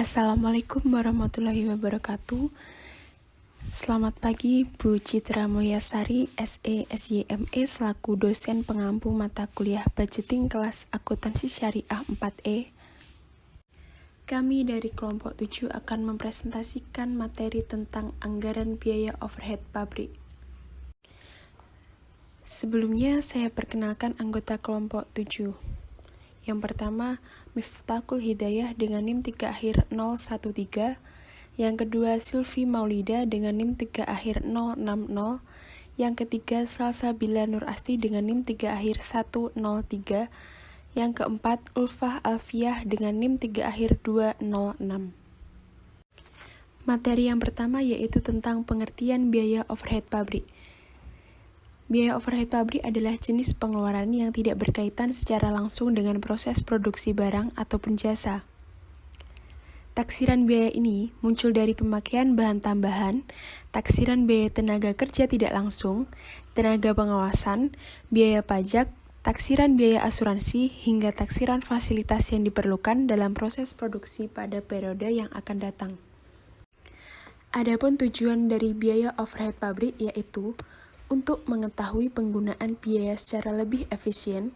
Assalamualaikum warahmatullahi wabarakatuh. Selamat pagi Bu Citra Mulyasari, SE, SYME, selaku dosen pengampu mata kuliah budgeting kelas akuntansi syariah 4E. Kami dari kelompok 7 akan mempresentasikan materi tentang anggaran biaya overhead pabrik. Sebelumnya saya perkenalkan anggota kelompok 7. Yang pertama, Miftahul Hidayah dengan NIM 3 akhir 013. Yang kedua, Sylvie Maulida dengan NIM 3 akhir 060. Yang ketiga, Salsabila Nur Asti dengan NIM 3 akhir 103. Yang keempat, Ulfah Alfiah dengan NIM 3 akhir 206. Materi yang pertama yaitu tentang pengertian biaya overhead pabrik. Biaya overhead pabrik adalah jenis pengeluaran yang tidak berkaitan secara langsung dengan proses produksi barang ataupun jasa. Taksiran biaya ini muncul dari pemakaian bahan tambahan, taksiran biaya tenaga kerja tidak langsung, tenaga pengawasan, biaya pajak, taksiran biaya asuransi, hingga taksiran fasilitas yang diperlukan dalam proses produksi pada periode yang akan datang. Adapun tujuan dari biaya overhead pabrik yaitu untuk mengetahui penggunaan biaya secara lebih efisien,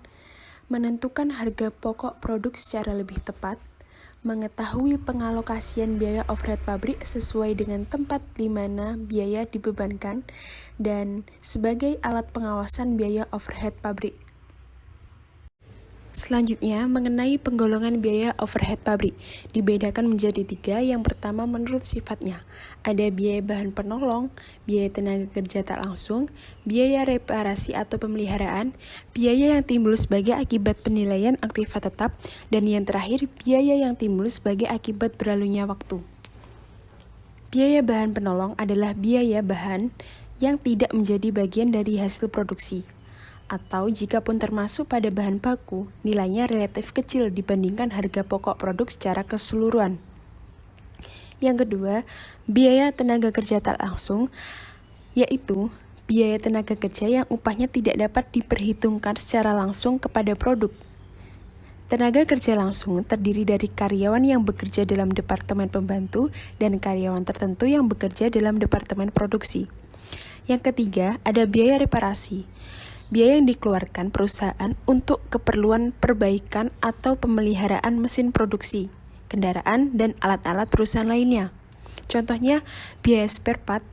menentukan harga pokok produk secara lebih tepat, mengetahui pengalokasian biaya overhead pabrik sesuai dengan tempat di mana biaya dibebankan, dan sebagai alat pengawasan biaya overhead pabrik. Selanjutnya, mengenai penggolongan biaya overhead pabrik, dibedakan menjadi 3. Yang pertama menurut sifatnya, ada biaya bahan penolong, biaya tenaga kerja tak langsung, biaya reparasi atau pemeliharaan, biaya yang timbul sebagai akibat penilaian aktiva tetap, dan yang terakhir, biaya yang timbul sebagai akibat berlalunya waktu. Biaya bahan penolong adalah biaya bahan yang tidak menjadi bagian dari hasil produksi, atau jikapun termasuk pada bahan baku, nilainya relatif kecil dibandingkan harga pokok produk secara keseluruhan. Yang kedua, biaya tenaga kerja tak langsung, yaitu biaya tenaga kerja yang upahnya tidak dapat diperhitungkan secara langsung kepada produk. Tenaga kerja langsung terdiri dari karyawan yang bekerja dalam departemen pembantu dan karyawan tertentu yang bekerja dalam departemen produksi. Yang ketiga, ada biaya reparasi. Biaya yang dikeluarkan perusahaan untuk keperluan perbaikan atau pemeliharaan mesin produksi, kendaraan, dan alat-alat perusahaan lainnya. Contohnya, biaya spare part,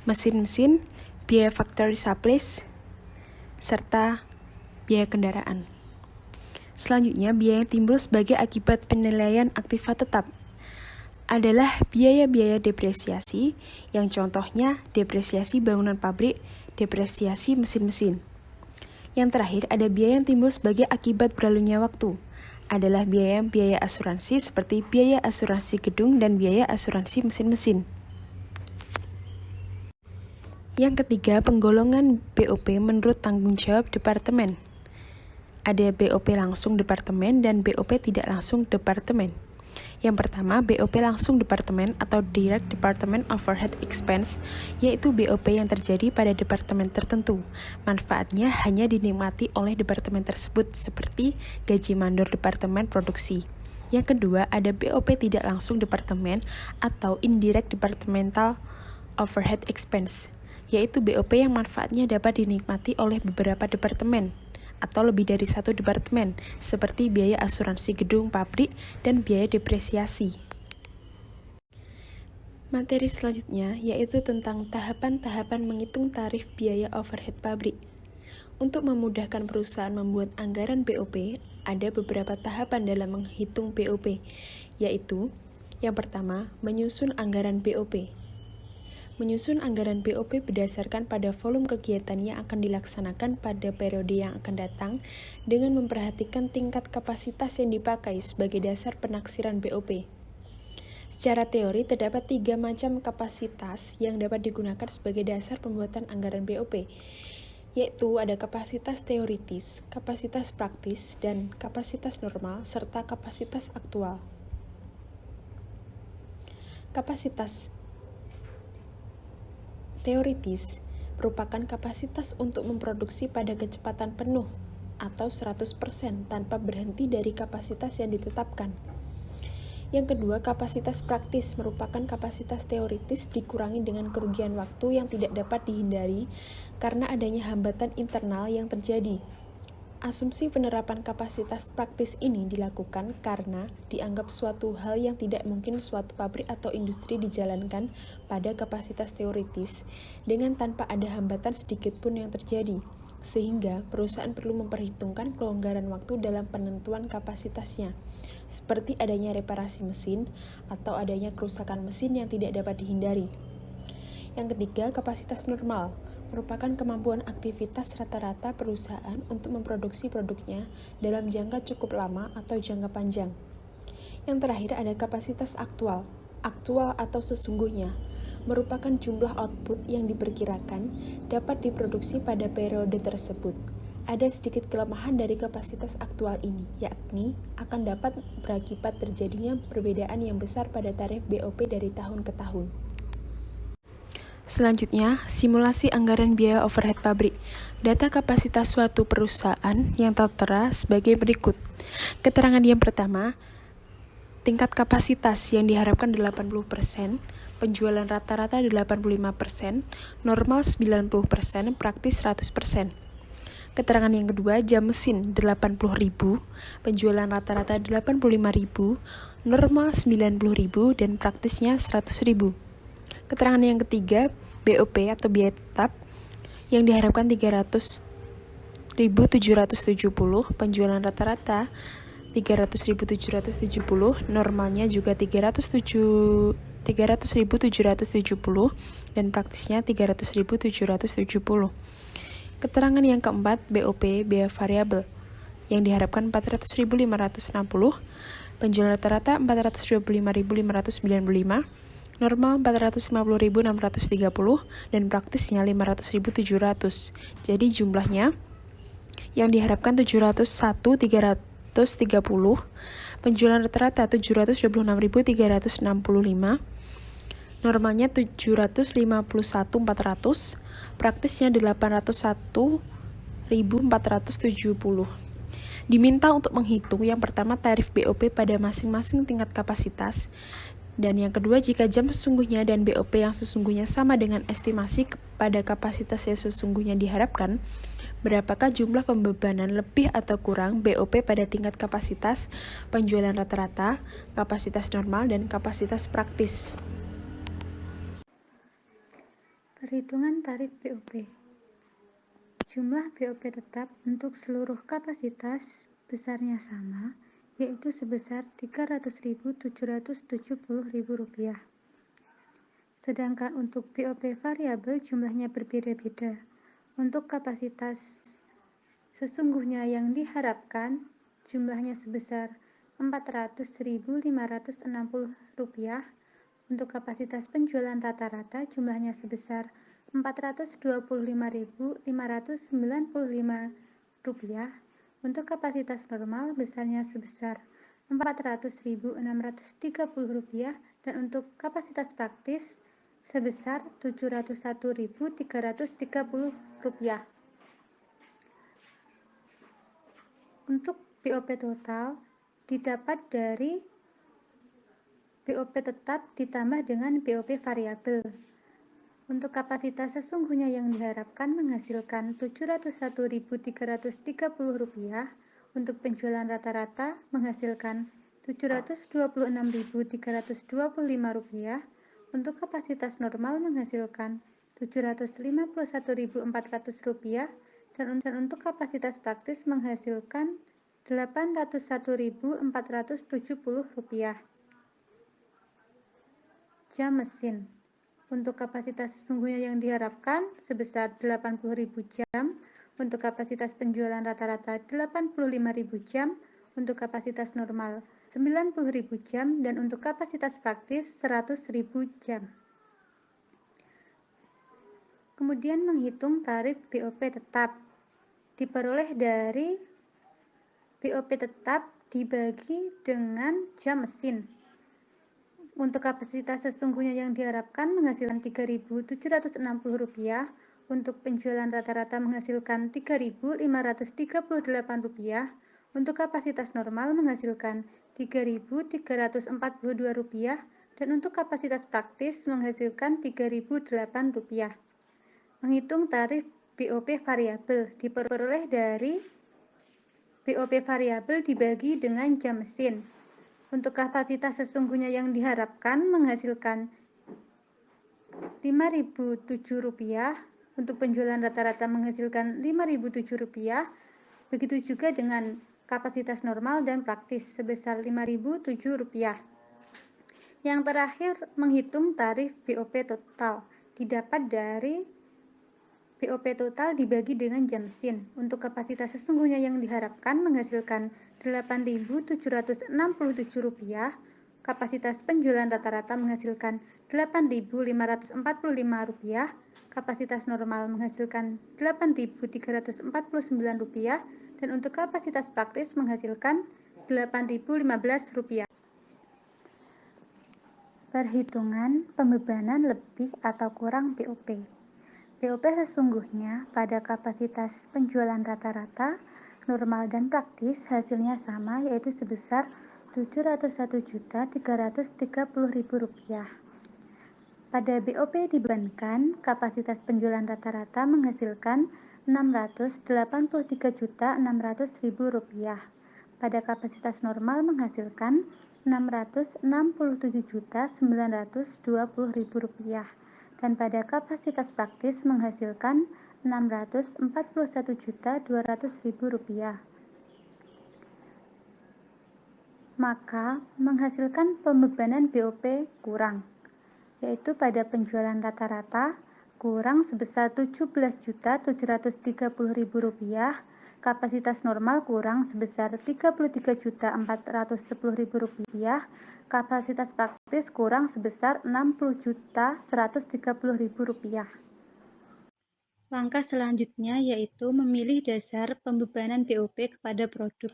mesin-mesin, biaya factory supplies, serta biaya kendaraan. Selanjutnya, biaya yang timbul sebagai akibat penilaian aktiva tetap adalah biaya-biaya depresiasi, yang contohnya depresiasi bangunan pabrik, depresiasi mesin-mesin. Yang terakhir, ada biaya yang timbul sebagai akibat berlalunya waktu, adalah biaya asuransi seperti biaya asuransi gedung dan biaya asuransi mesin-mesin. Yang ketiga, penggolongan BOP menurut tanggung jawab departemen. Ada BOP langsung departemen dan BOP tidak langsung departemen. Yang pertama, BOP langsung departemen atau Direct Department Overhead Expense, yaitu BOP yang terjadi pada departemen tertentu. Manfaatnya hanya dinikmati oleh departemen tersebut, seperti gaji mandor departemen produksi. Yang kedua, ada BOP tidak langsung departemen atau Indirect Departmental Overhead Expense, yaitu BOP yang manfaatnya dapat dinikmati oleh beberapa departemen atau lebih dari satu departemen, seperti biaya asuransi gedung pabrik dan biaya depresiasi. Materi selanjutnya yaitu tentang tahapan-tahapan menghitung tarif biaya overhead pabrik. Untuk memudahkan perusahaan membuat anggaran BOP, ada beberapa tahapan dalam menghitung BOP, yaitu yang pertama, menyusun anggaran BOP. Menyusun anggaran BOP berdasarkan pada volume kegiatan yang akan dilaksanakan pada periode yang akan datang dengan memperhatikan tingkat kapasitas yang dipakai sebagai dasar penaksiran BOP. Secara teori, terdapat 3 macam kapasitas yang dapat digunakan sebagai dasar pembuatan anggaran BOP, yaitu ada kapasitas teoritis, kapasitas praktis, dan kapasitas normal, serta kapasitas aktual. Kapasitas teoritis merupakan kapasitas untuk memproduksi pada kecepatan penuh atau 100% tanpa berhenti dari kapasitas yang ditetapkan. Yang kedua, kapasitas praktis merupakan kapasitas teoritis dikurangi dengan kerugian waktu yang tidak dapat dihindari karena adanya hambatan internal yang terjadi. Asumsi penerapan kapasitas praktis ini dilakukan karena dianggap suatu hal yang tidak mungkin suatu pabrik atau industri dijalankan pada kapasitas teoritis dengan tanpa ada hambatan sedikit pun yang terjadi, sehingga perusahaan perlu memperhitungkan kelonggaran waktu dalam penentuan kapasitasnya, seperti adanya reparasi mesin atau adanya kerusakan mesin yang tidak dapat dihindari. Yang ketiga, kapasitas normal merupakan kemampuan aktivitas rata-rata perusahaan untuk memproduksi produknya dalam jangka cukup lama atau jangka panjang. Yang terakhir ada kapasitas aktual. Aktual atau sesungguhnya merupakan jumlah output yang diperkirakan dapat diproduksi pada periode tersebut. Ada sedikit kelemahan dari kapasitas aktual ini, yakni akan dapat berakibat terjadinya perbedaan yang besar pada tarif BOP dari tahun ke tahun. Selanjutnya, simulasi anggaran biaya overhead pabrik. Data kapasitas suatu perusahaan yang tertera sebagai berikut. Keterangan yang pertama, tingkat kapasitas yang diharapkan 80%, penjualan rata-rata 85%, normal 90%, praktis 100%. Keterangan yang kedua, jam mesin 80.000, penjualan rata-rata 85.000, normal 90.000, dan praktisnya 100.000. Keterangan yang ketiga, BOP atau biaya tetap yang diharapkan 300.770, penjualan rata-rata 300.770, normalnya juga 300.770 dan praktisnya 300.770. Keterangan yang keempat, BOP biaya variabel yang diharapkan 400.560, penjualan rata-rata 425.595, normal 450.630, dan praktisnya 500.700. Jadi jumlahnya yang diharapkan 701.330, penjualan rata-rata 726.365, normalnya 751.400, praktisnya 801.470. Diminta untuk menghitung yang pertama tarif BOP pada masing-masing tingkat kapasitas, dan yang kedua jika jam sesungguhnya dan BOP yang sesungguhnya sama dengan estimasi pada kapasitas yang sesungguhnya diharapkan, berapakah jumlah pembebanan lebih atau kurang BOP pada tingkat kapasitas, penjualan rata-rata, kapasitas normal, dan kapasitas praktis. Perhitungan tarif BOP. Jumlah BOP tetap untuk seluruh kapasitas besarnya sama, yaitu sebesar Rp300.770.000. Sedangkan untuk BOP variabel jumlahnya berbeda-beda. Untuk kapasitas sesungguhnya yang diharapkan jumlahnya sebesar Rp400.560. Untuk kapasitas penjualan rata-rata jumlahnya sebesar Rp425.595. Untuk kapasitas normal besarnya sebesar Rp400.630 dan untuk kapasitas praktis sebesar Rp701.330. Untuk BOP total didapat dari BOP tetap ditambah dengan BOP variabel. Untuk kapasitas sesungguhnya yang diharapkan menghasilkan Rp701.330, untuk penjualan rata-rata menghasilkan Rp726.325, untuk kapasitas normal menghasilkan Rp751.400, dan untuk kapasitas praktis menghasilkan Rp801.470. Jam mesin. Untuk kapasitas sesungguhnya yang diharapkan sebesar 80.000 jam, untuk kapasitas penjualan rata-rata 85.000 jam, untuk kapasitas normal 90.000 jam, dan untuk kapasitas praktis 100.000 jam. Kemudian menghitung tarif BOP tetap. Diperoleh dari BOP tetap dibagi dengan jam mesin. Untuk kapasitas sesungguhnya yang diharapkan menghasilkan Rp3.760, untuk penjualan rata-rata menghasilkan Rp3.538, untuk kapasitas normal menghasilkan Rp3.342 dan untuk kapasitas praktis menghasilkan Rp3.008. Menghitung tarif BOP variabel diperoleh dari BOP variabel dibagi dengan jam mesin. Untuk kapasitas sesungguhnya yang diharapkan menghasilkan Rp5.007, untuk penjualan rata-rata menghasilkan Rp5.007, begitu juga dengan kapasitas normal dan praktis sebesar Rp5.007. Yang terakhir, menghitung tarif BOP total didapat dari BOP total dibagi dengan jam mesin. Untuk kapasitas sesungguhnya yang diharapkan menghasilkan Rp8.767, kapasitas penjualan rata-rata menghasilkan Rp8.545, kapasitas normal menghasilkan Rp8.349, dan untuk kapasitas praktis menghasilkan Rp8.015. Perhitungan pembebanan lebih atau kurang BOP. BOP sesungguhnya pada kapasitas penjualan rata-rata, normal dan praktis hasilnya sama, yaitu sebesar Rp701.330.000. Pada BOP dibebankan, kapasitas penjualan rata-rata menghasilkan Rp683.600.000. Pada kapasitas normal menghasilkan Rp667.920.000 dan pada kapasitas praktis menghasilkan Rp641.200.000. Maka menghasilkan pembebanan BOP kurang, yaitu pada penjualan rata-rata kurang sebesar Rp17.730.000, kapasitas normal kurang sebesar Rp33.410.000, kapasitas praktis kurang sebesar Rp60.130.000. Langkah selanjutnya yaitu memilih dasar pembebanan BOP kepada produk.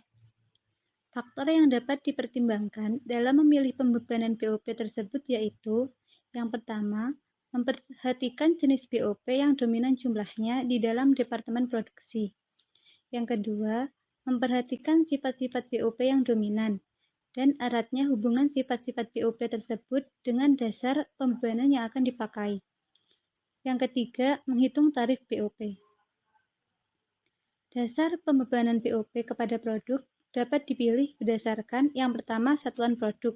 Faktor yang dapat dipertimbangkan dalam memilih pembebanan BOP tersebut yaitu: yang pertama, memperhatikan jenis BOP yang dominan jumlahnya di dalam departemen produksi. Yang kedua, memperhatikan sifat-sifat BOP yang dominan dan eratnya hubungan sifat-sifat BOP tersebut dengan dasar pembebanan yang akan dipakai. Yang ketiga, menghitung tarif BOP. Dasar pembebanan BOP kepada produk dapat dipilih berdasarkan yang pertama satuan produk,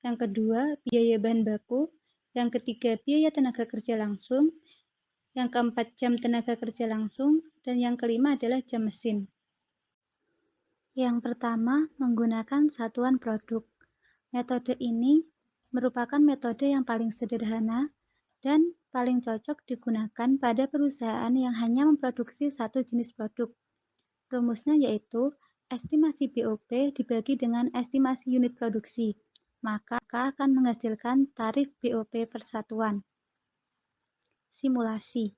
yang kedua biaya bahan baku, yang ketiga biaya tenaga kerja langsung, yang keempat jam tenaga kerja langsung, dan yang kelima adalah jam mesin. Yang pertama, menggunakan satuan produk. Metode ini merupakan metode yang paling sederhana dan paling cocok digunakan pada perusahaan yang hanya memproduksi satu jenis produk. Rumusnya yaitu estimasi BOP dibagi dengan estimasi unit produksi, maka akan menghasilkan tarif BOP per satuan. Simulasi.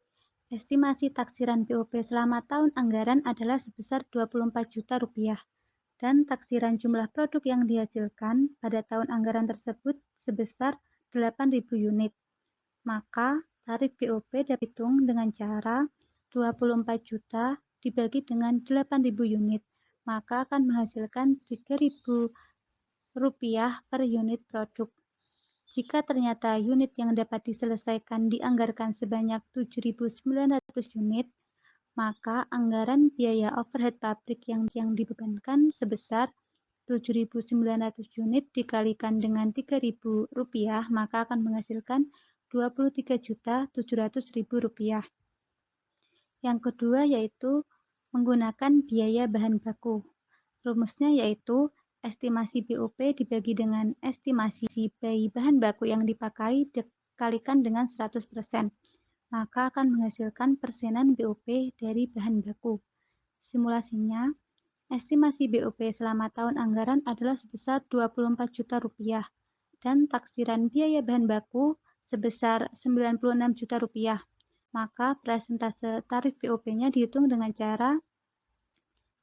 Estimasi taksiran BOP selama tahun anggaran adalah sebesar Rp24 juta dan taksiran jumlah produk yang dihasilkan pada tahun anggaran tersebut sebesar 8.000 unit. Maka tarif BOP dapat dihitung dengan cara 24 juta dibagi dengan 8.000 unit, maka akan menghasilkan Rp3.000 per unit produk. Jika ternyata unit yang dapat diselesaikan dianggarkan sebanyak 7.900 unit, maka anggaran biaya overhead pabrik yang dibebankan sebesar 7.900 unit dikalikan dengan Rp3.000, maka akan menghasilkan Rp23.700.000. Yang kedua yaitu menggunakan biaya bahan baku. Rumusnya yaitu estimasi BOP dibagi dengan estimasi bahan baku yang dipakai dikalikan dengan 100%, maka akan menghasilkan persenan BOP dari bahan baku. Simulasinya, estimasi BOP selama tahun anggaran adalah sebesar Rp24 juta dan taksiran biaya bahan baku sebesar Rp96 juta. Maka persentase tarif BOP-nya dihitung dengan cara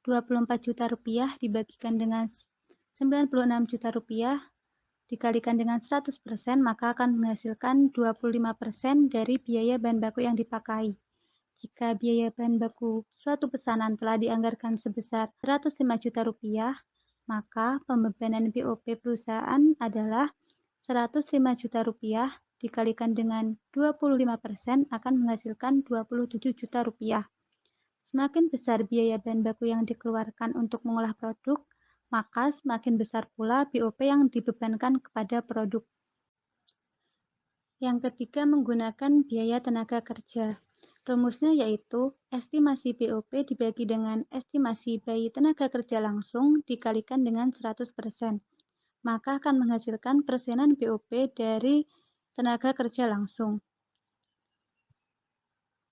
Rp24 juta dibagikan dengan Rp96 juta dikalikan dengan 100%, maka akan menghasilkan 25% dari biaya bahan baku yang dipakai. Jika biaya bahan baku suatu pesanan telah dianggarkan sebesar Rp105 juta, maka pembebanan BOP perusahaan adalah 105 juta rupiah dikalikan dengan 25% akan menghasilkan 27 juta rupiah. Semakin besar biaya bahan baku yang dikeluarkan untuk mengolah produk, maka semakin besar pula BOP yang dibebankan kepada produk. Yang ketiga, menggunakan biaya tenaga kerja. Rumusnya yaitu estimasi BOP dibagi dengan estimasi biaya tenaga kerja langsung dikalikan dengan 100%. Maka akan menghasilkan persenan BOP dari tenaga kerja langsung.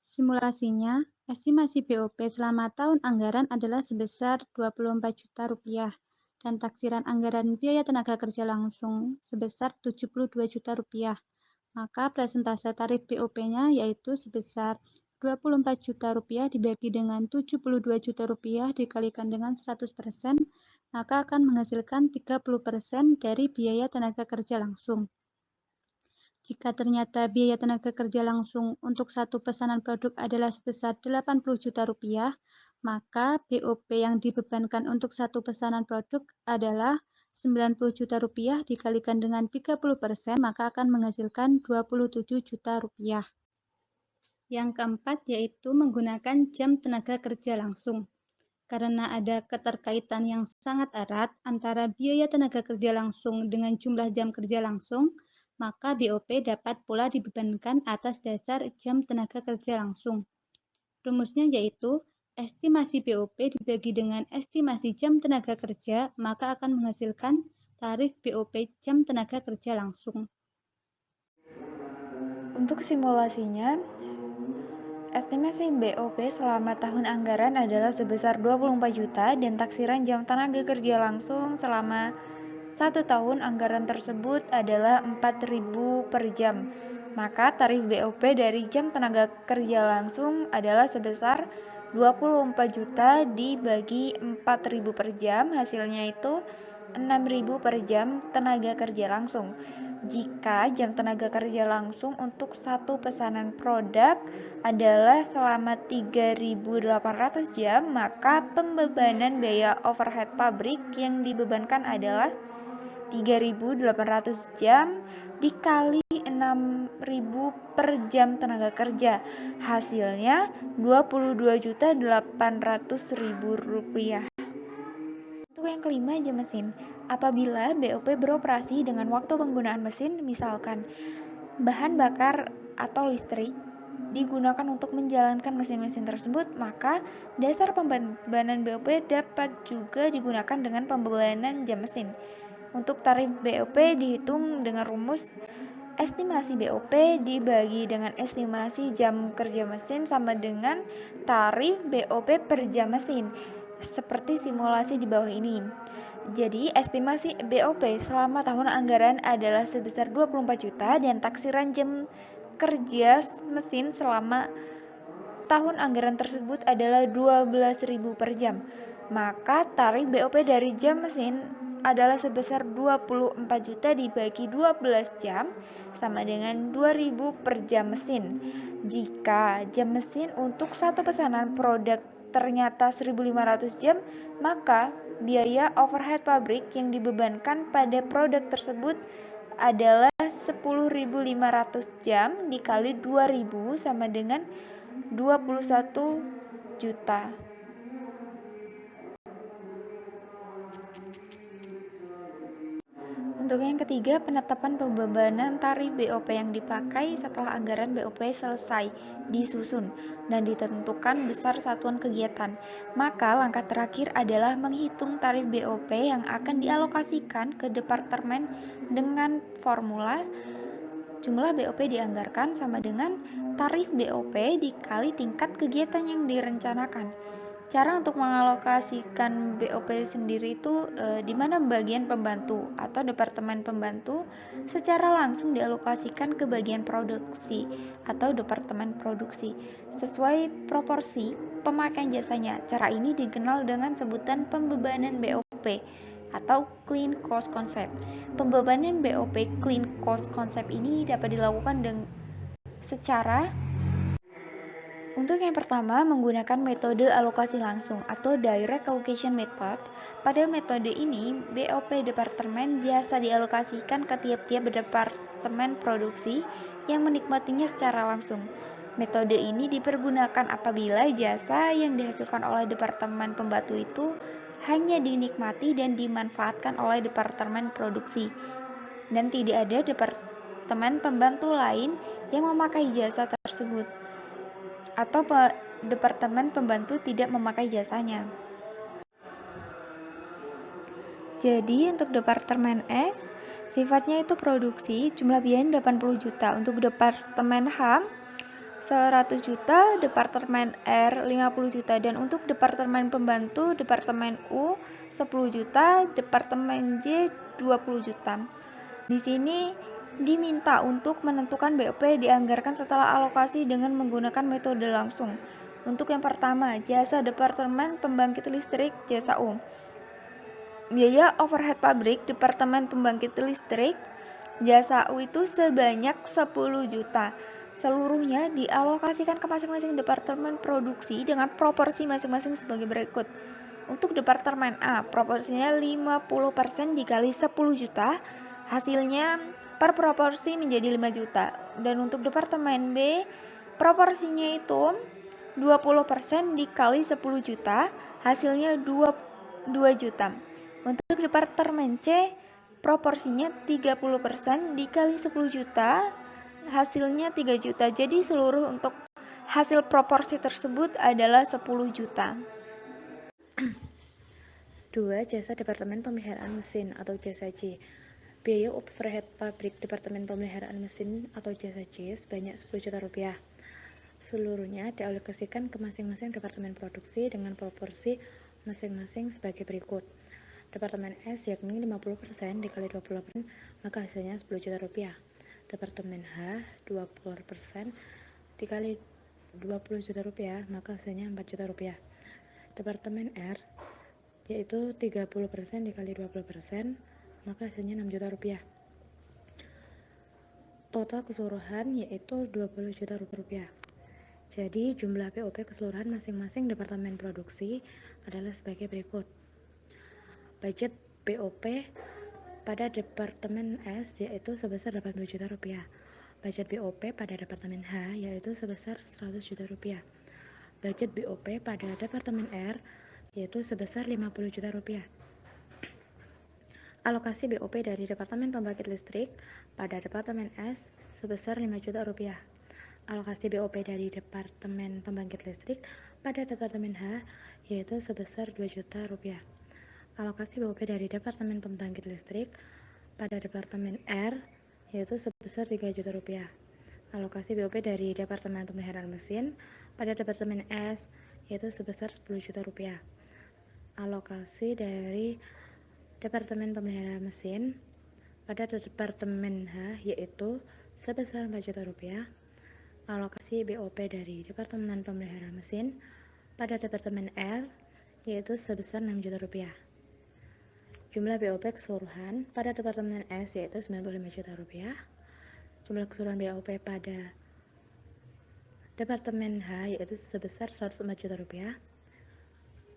Simulasinya, estimasi BOP selama tahun anggaran adalah sebesar 24 juta rupiah dan taksiran anggaran biaya tenaga kerja langsung sebesar 72 juta rupiah. Maka presentase tarif BOP-nya yaitu sebesar 24 juta rupiah dibagi dengan 72 juta rupiah dikalikan dengan 100%, maka akan menghasilkan 30% dari biaya tenaga kerja langsung. Jika ternyata biaya tenaga kerja langsung untuk satu pesanan produk adalah sebesar 80 juta rupiah, maka BOP yang dibebankan untuk satu pesanan produk adalah 90 juta rupiah dikalikan dengan 30%, maka akan menghasilkan 27 juta rupiah. Yang keempat yaitu menggunakan jam tenaga kerja langsung. Karena ada keterkaitan yang sangat erat antara biaya tenaga kerja langsung dengan jumlah jam kerja langsung, maka BOP dapat pula dibebankan atas dasar jam tenaga kerja langsung. Rumusnya yaitu estimasi BOP dibagi dengan estimasi jam tenaga kerja, maka akan menghasilkan tarif BOP jam tenaga kerja langsung. Untuk simulasinya, estimasi BOP selama tahun anggaran adalah sebesar 24 juta dan taksiran jam tenaga kerja langsung selama 1 tahun anggaran tersebut adalah 4.000 per jam. Maka tarif BOP dari jam tenaga kerja langsung adalah sebesar 24 juta dibagi 4.000 per jam, hasilnya itu 6.000 per jam tenaga kerja langsung. Jika jam tenaga kerja langsung untuk satu pesanan produk adalah selama 3.800 jam, maka pembebanan biaya overhead pabrik yang dibebankan adalah 3.800 jam dikali 6.000 per jam tenaga kerja. Hasilnya 22.800.000 rupiah. Untuk yang kelima, jam mesin. Apabila BOP beroperasi dengan waktu penggunaan mesin, misalkan bahan bakar atau listrik digunakan untuk menjalankan mesin-mesin tersebut, maka dasar pembebanan BOP dapat juga digunakan dengan pembebanan jam mesin. Untuk tarif BOP dihitung dengan rumus estimasi BOP dibagi dengan estimasi jam kerja mesin sama dengan tarif BOP per jam mesin, seperti simulasi di bawah ini. Jadi, estimasi BOP selama tahun anggaran adalah sebesar 24 juta dan taksiran jam kerja mesin selama tahun anggaran tersebut adalah 12.000 per jam. Maka tarif BOP dari jam mesin adalah sebesar 24 juta dibagi 12 jam sama dengan 2.000 per jam mesin. Jika jam mesin untuk satu pesanan produk ternyata 1.500 jam, maka biaya overhead pabrik yang dibebankan pada produk tersebut adalah 10.500 jam dikali 2.000 sama dengan 21 juta. Untuk yang ketiga, penetapan pembebanan tarif BOP yang dipakai setelah anggaran BOP selesai disusun dan ditentukan besar satuan kegiatan. Maka langkah terakhir adalah menghitung tarif BOP yang akan dialokasikan ke departemen dengan formula jumlah BOP dianggarkan sama dengan tarif BOP dikali tingkat kegiatan yang direncanakan. Cara untuk mengalokasikan BOP sendiri itu di mana bagian pembantu atau departemen pembantu secara langsung dialokasikan ke bagian produksi atau departemen produksi sesuai proporsi pemakaian jasanya. Cara ini dikenal dengan sebutan pembebanan BOP atau clean cost concept. Pembebanan BOP clean cost concept ini dapat dilakukan secara Untuk yang pertama, menggunakan metode alokasi langsung atau Direct Allocation Method. Pada metode ini, BOP Departemen Jasa dialokasikan ke tiap-tiap departemen produksi yang menikmatinya secara langsung. Metode ini dipergunakan apabila jasa yang dihasilkan oleh Departemen Pembantu itu hanya dinikmati dan dimanfaatkan oleh Departemen Produksi, dan tidak ada Departemen Pembantu lain yang memakai jasa tersebut, atau Departemen Pembantu tidak memakai jasanya. Jadi untuk Departemen S, sifatnya itu produksi, jumlah biaya 80 juta. Untuk Departemen H, 100 juta, Departemen R 50 juta, dan untuk Departemen Pembantu, Departemen U 10 juta, Departemen J 20 juta. Di sini diminta untuk menentukan BOP dianggarkan setelah alokasi dengan menggunakan metode langsung. Untuk yang pertama, jasa Departemen Pembangkit Listrik, jasa U. Biaya overhead pabrik Departemen Pembangkit Listrik, jasa U itu sebanyak 10 juta. Seluruhnya dialokasikan ke masing-masing departemen produksi dengan proporsi masing-masing sebagai berikut. Untuk Departemen A, proporsinya 50% dikali 10 juta, hasilnya per proporsi menjadi 5 juta. Dan untuk Departemen B, proporsinya itu 20% dikali 10 juta, hasilnya 2 juta. Untuk Departemen C, proporsinya 30% dikali 10 juta, hasilnya 3 juta. Jadi seluruh untuk hasil proporsi tersebut adalah 10 juta. 2. Jasa Departemen Pemeliharaan Mesin atau jasa J. Biaya overhead pabrik Departemen Pemeliharaan Mesin atau jasa J sebanyak 10 juta rupiah. Seluruhnya dialokasikan ke masing-masing departemen produksi dengan proporsi masing-masing sebagai berikut. Departemen S yakni 50% dikali 20%, maka hasilnya 10 juta rupiah. Departemen H 20% dikali 20 juta rupiah, maka hasilnya 4 juta rupiah. Departemen R yaitu 30% dikali 20%, maka hasilnya 6 juta rupiah. Total keseluruhan yaitu 20 juta rupiah. Jadi jumlah BOP keseluruhan masing-masing departemen produksi adalah sebagai berikut. Budget BOP pada Departemen S yaitu sebesar 80 juta rupiah. Budget BOP pada Departemen H yaitu sebesar 100 juta rupiah. Budget BOP pada Departemen R yaitu sebesar 50 juta rupiah. Alokasi BOP dari Departemen Pembangkit Listrik pada Departemen S sebesar 5 juta rupiah. Alokasi BOP dari Departemen Pembangkit Listrik pada Departemen H yaitu sebesar 2 juta rupiah. Alokasi BOP dari Departemen Pembangkit Listrik pada Departemen R yaitu sebesar 3 juta rupiah. Alokasi BOP dari Departemen Pemeliharaan Mesin pada Departemen S yaitu sebesar 10 juta rupiah. Alokasi dari Departemen Pemeliharaan Mesin pada Departemen H yaitu sebesar 4 juta rupiah. Alokasi BOP dari Departemen Pemeliharaan Mesin pada Departemen R yaitu sebesar 6 juta rupiah. Jumlah BOP keseluruhan pada Departemen S yaitu 95 juta rupiah. Jumlah keseluruhan BOP pada Departemen H yaitu sebesar 104 juta rupiah.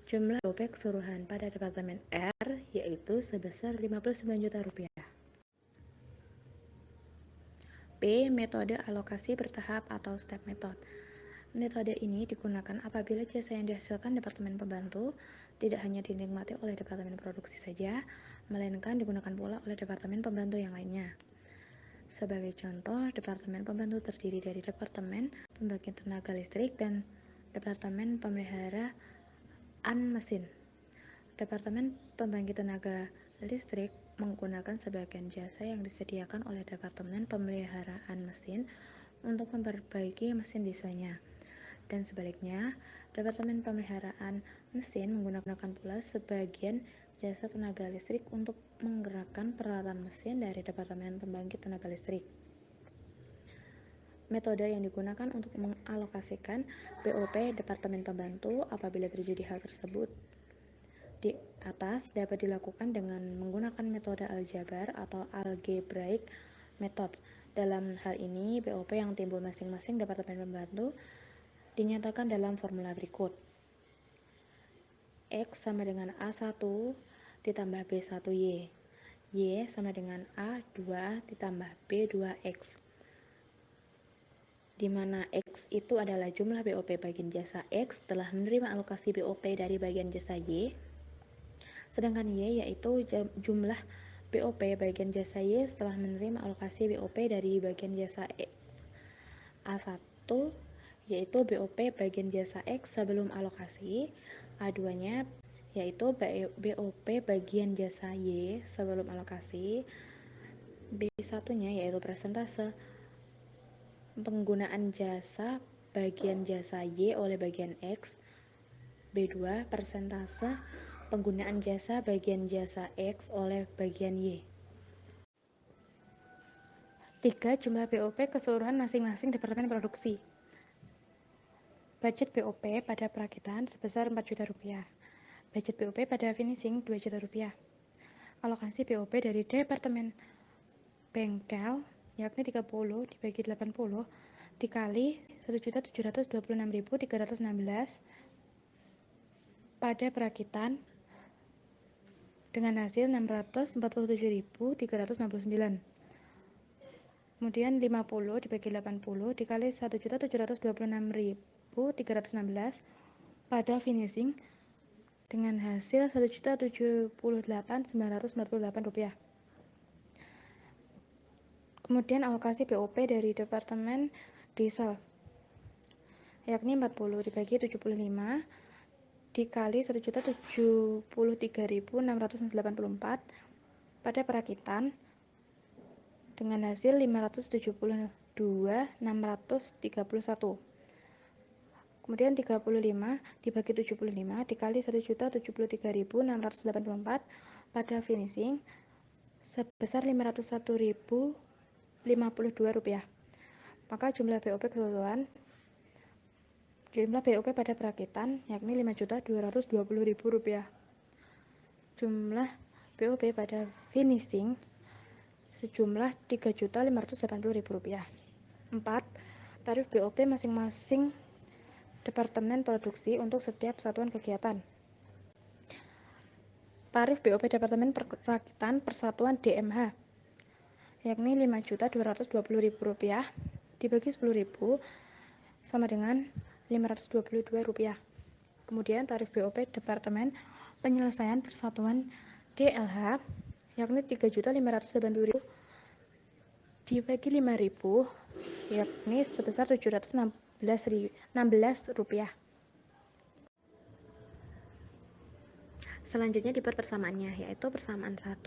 Jumlah BOP keseluruhan pada Departemen R yaitu sebesar 59 juta rupiah. B. Metode alokasi bertahap atau step method. Metode ini digunakan apabila jasa yang dihasilkan Departemen Pembantu tidak hanya dinikmati oleh Departemen Produksi saja, melainkan digunakan pula oleh Departemen Pembantu yang lainnya. Sebagai contoh, Departemen Pembantu terdiri dari Departemen Pembangkit Tenaga Listrik dan Departemen Pemeliharaan Mesin. Departemen Pembangkit Tenaga Listrik menggunakan sebagian jasa yang disediakan oleh Departemen Pemeliharaan Mesin untuk memperbaiki mesin dieselnya. Dan sebaliknya, Departemen Pemeliharaan Mesin menggunakan pula sebagian jasa tenaga listrik untuk menggerakkan peralatan mesin dari Departemen Pembangkit Tenaga Listrik. Metode yang digunakan untuk mengalokasikan BOP Departemen Pembantu apabila terjadi hal tersebut di atas dapat dilakukan dengan menggunakan metode aljabar atau algebraic method. Dalam hal ini, BOP yang timbul masing-masing Departemen Pembantu dinyatakan dalam formula berikut. X sama dengan A1 ditambah B1Y. Y sama dengan A2 ditambah B2X. Di mana X itu adalah jumlah BOP bagian jasa X telah menerima alokasi BOP dari bagian jasa Y. Sedangkan Y yaitu jumlah BOP bagian jasa Y setelah menerima alokasi BOP dari bagian jasa X. A1 yaitu BOP bagian jasa X sebelum alokasi. A2-nya yaitu BOP bagian jasa Y sebelum alokasi. B1-nya yaitu persentase penggunaan jasa bagian jasa Y oleh bagian X. B2 persentase penggunaan jasa bagian jasa X oleh bagian Y. 3. Jumlah BOP keseluruhan masing-masing departemen produksi. Budget BOP pada perakitan sebesar 4 juta rupiah. Budget BOP pada finishing 2 juta rupiah. Alokasi BOP dari departemen bengkel yakni 30 dibagi 80 dikali 1.726.316 pada perakitan dengan hasil 647.369. Kemudian 50 dibagi 80 dikali 1.726.316 pada finishing dengan hasil 1.078.948 rupiah. Kemudian alokasi BOP dari departemen diesel yakni 40 dibagi 75 dikali 1.073.684 pada perakitan dengan hasil 572.631. Kemudian 35 dibagi 75 dikali 1.073.684 pada finishing sebesar 501.052 rupiah. Maka jumlah BOP keseluruhan pada perakitan yakni 5.220.000 rupiah. Jumlah BOP pada finishing sejumlah 3.580.000 rupiah. 4. Tarif BOP masing-masing departemen produksi untuk setiap satuan kegiatan. Tarif BOP departemen perakitan persatuan DMH yakni 5.220.000 rupiah dibagi 10.000 sama dengan 522 rupiah. Kemudian tarif BOP departemen penyelesaian persatuan DLH yakni 3.580.000 dibagi 5.000 yakni sebesar 716 rupiah. Selanjutnya dibuat persamaannya, yaitu persamaan 1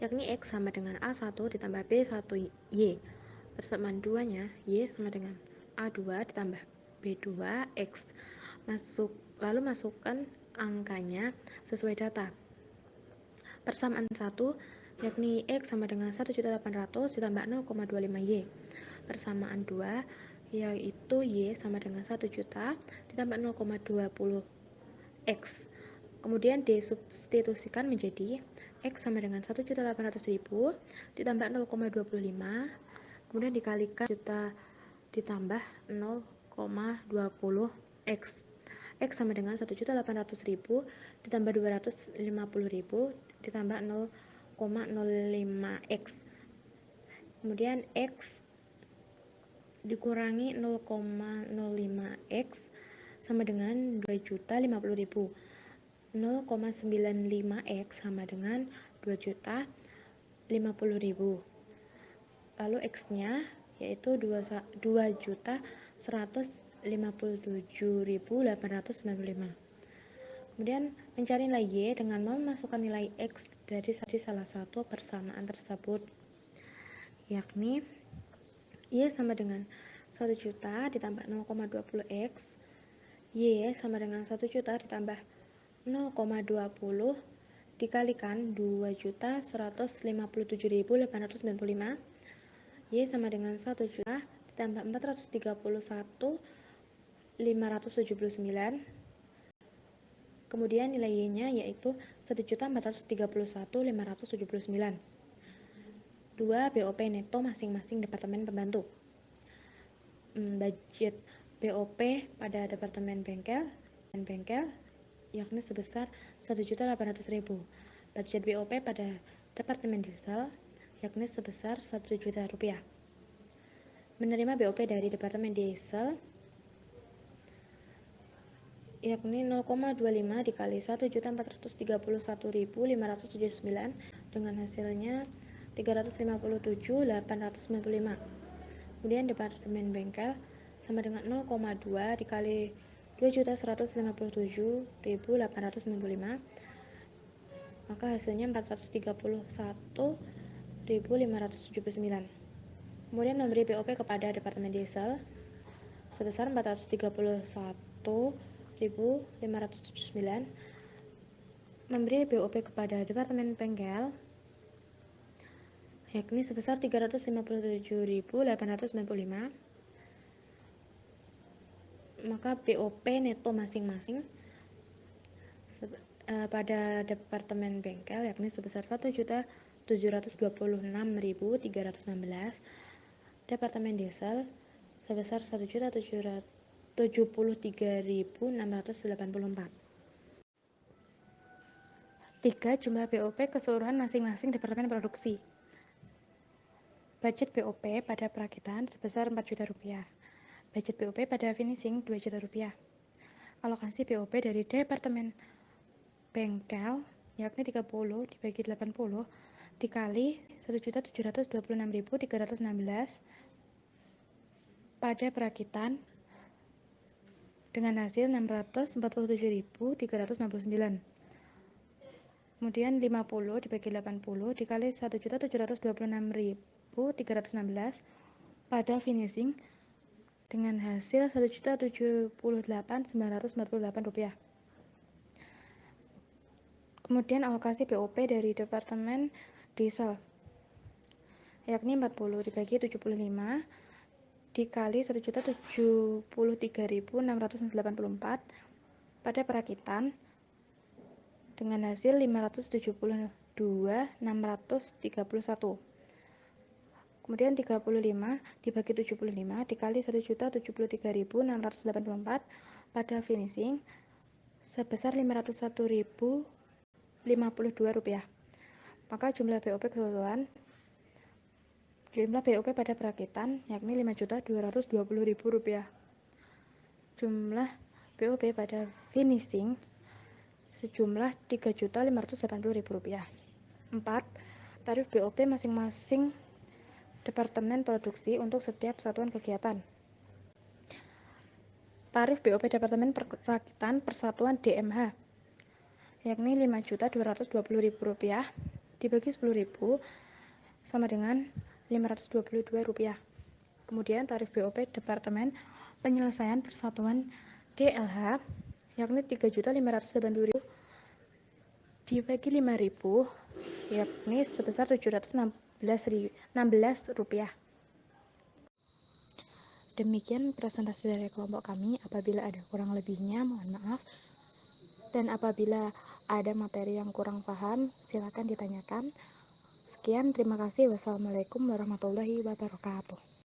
yakni X sama dengan A1 ditambah B1Y. Persamaan 2-nya Y sama dengan A2 ditambah B2X. Lalu masukkan angkanya sesuai data. Persamaan 1 yakni X sama dengan 1.800 ditambah 0,25Y. Persamaan 2 yaitu Y sama dengan 1 juta ditambah 0,20X. Kemudian disubstitusikan menjadi X sama dengan 1.800.000 ditambah 0,25, kemudian dikalikan juta ditambah 0,20X. X sama dengan 1.800.000 ditambah 250.000 ditambah 0,05X. Kemudian X dikurangi 0,05X sama dengan 2.050.000. 0,95X sama dengan 2.050.000. Lalu X-nya yaitu 2.157.895. Kemudian mencari nilai Y dengan memasukkan nilai X dari salah satu persamaan tersebut, yakni Y sama dengan 1 juta ditambah 0,20X, Y sama dengan 1 juta ditambah 0,20 dikalikan 2.157.895, Y sama dengan 1 juta ditambah 431.579. Kemudian nilai Y-nya yaitu 1.431.579. 2. BOP neto masing-masing departemen pembantu. Budget BOP pada departemen bengkel yakni sebesar 1.800.000. Budget BOP pada departemen diesel yakni sebesar 1 juta rupiah. Menerima BOP dari departemen diesel yakni 0,25 dikali 1.431.579 dengan hasilnya 357.895. Kemudian departemen bengkel sama dengan 0,2 dikali 2.157.895, maka hasilnya 431.579. Kemudian memberi BOP kepada departemen diesel sebesar 431.579, memberi BOP kepada departemen bengkel yakni sebesar 357.895, maka BOP neto masing-masing pada departemen bengkel yakni sebesar 1.726.316, departemen diesel sebesar 1.773.684. 3. Jumlah BOP keseluruhan masing-masing departemen produksi. Budget BOP pada perakitan sebesar 4 juta rupiah. Budget BOP pada finishing 2 juta rupiah. Alokasi BOP dari departemen bengkel yakni 30 dibagi 80 dikali 1.726.316 pada perakitan dengan hasil 647.369. Kemudian 50 dibagi 80 dikali 1.726.316 pada finishing dengan hasil 1.078.948 rupiah. Kemudian alokasi BOP dari departemen diesel yakni 40 dibagi 75 dikali 1.073.684 pada perakitan dengan hasil 572.631. Kemudian 35 dibagi 75 dikali 1.073.684 pada finishing sebesar 501.052 rupiah. Maka jumlah BOP keseluruhan pada perakitan yakni 5.220.000 rupiah. Jumlah BOP pada finishing sejumlah 3.580.000 rupiah. 4. Tarif BOP masing-masing departemen produksi untuk setiap satuan kegiatan. Tarif BOP departemen perakitan persatuan DMH yakni 5.220.000 rupiah dibagi 10.000 sama dengan 522 rupiah. Kemudian tarif BOP departemen penyelesaian persatuan DLH yakni 3.580.000 dibagi 5.000 yakni sebesar 716 rupiah. Demikian presentasi dari kelompok kami. Apabila ada kurang lebihnya mohon maaf, dan apabila ada materi yang kurang paham silakan ditanyakan. Sekian, terima kasih. Wassalamualaikum warahmatullahi wabarakatuh.